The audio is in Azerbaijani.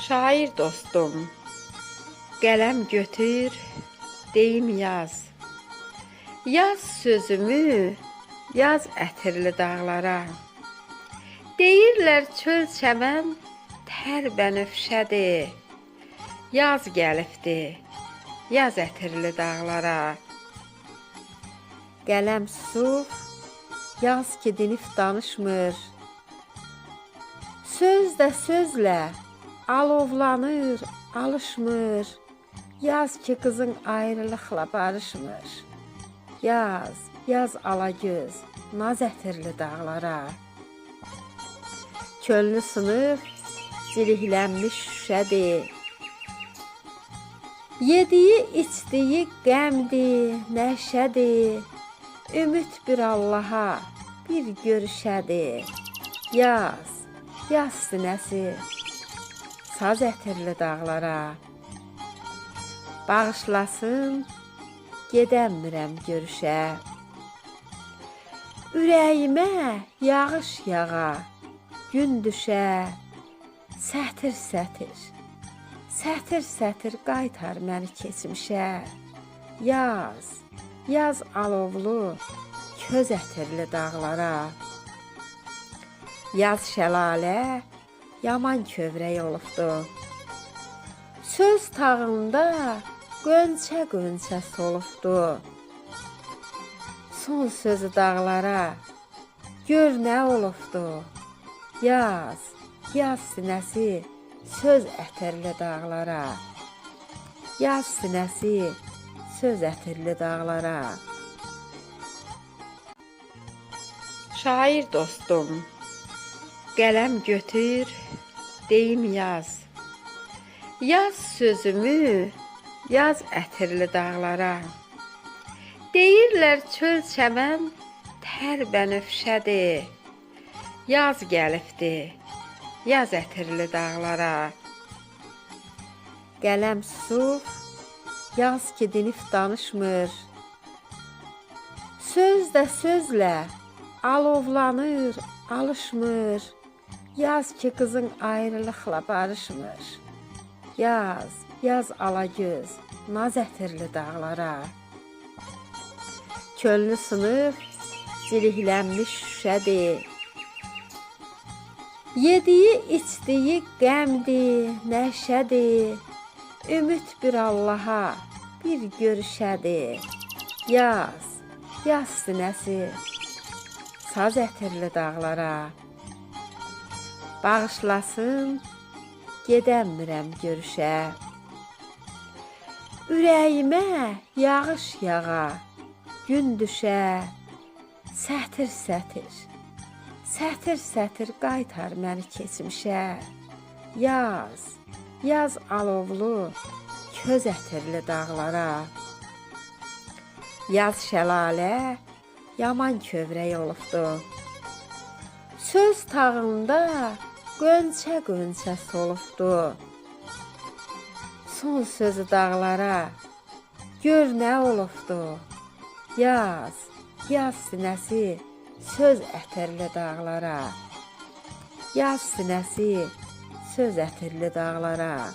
Şair dostum, qələm götür, deyim yaz. Yaz sözümü, yaz ətirli dağlara. Deyirlər çöl çəmən tər bənövşədir. Yaz gəlibdi, yaz ətirli dağlara. Qələm susub, yaz ki dinib danışmır. Söz də sözlə alovlanır, alışmır. Yaz ki qızın ayrılıqla barışmır. Yaz, yaz alagöz, naz ətirli dağlara. Könlü sınıb, zilihlənmiş şüşədir. Yediyi, içdiyi qəmdir, nəşədir. Ümid bir Allaha, bir görüşədir. Yaz, yaz sinəsi, saz ətirli dağlara. Bağışlasın, gedəmirəm görüşə. Ürəyimə yağış yağa, gün düşə. Sətir sətir, sətir sətir qaytar məni keçmişə. Yaz, yaz alovlu, köz ətirli dağlara. Yaz şəlalə, yaman kövrək olubdu. Söz tağında qönçə qönçə solubdu. Son sözü dağlara, gör nə olubdu. Yaz, yaz sinəsi, söz ətirli dağlara. Yaz sinəsi, söz ətirli dağlara. Şair dostum, qələm götür, deyim yaz. Yaz sözümü, yaz ətirli dağlara. Deyirlər çöl çəmən tər bənövşədir. Yaz gəlibdi, yaz ətirli dağlara. Qələm susub, yaz ki dinib danışmır. Söz də sözlə alovlanır, alışmır. Yaz ki qızın ayrılıqla barışmır. Yaz, yaz alagöz, naz ətirli dağlara. Könlü sınıb, zilihlənmiş şüşədir. Yediyi, içdiyi qəmdir, nəşədir. Ümid bir Allaha, bir görüşədir. Yaz, yaz sinəsi, saz ətirli dağlara. Bağışlasın, gedəmirəm görüşə. Ürəyimə yağış yağa, gün düşə. Sətir sətir, sətir sətir qaytar məni keçmişə. Yaz, yaz alovlu, köz ətirli dağlara. Yaz şəlalə, yaman kövrək olubdu. Söz tağında qönçə qönçə solubdu. Son sözü dağlara, gör nə olubdu. Yaz, yaz sinəsi, söz ətirli dağlara. Yaz sinəsi, söz ətirli dağlara.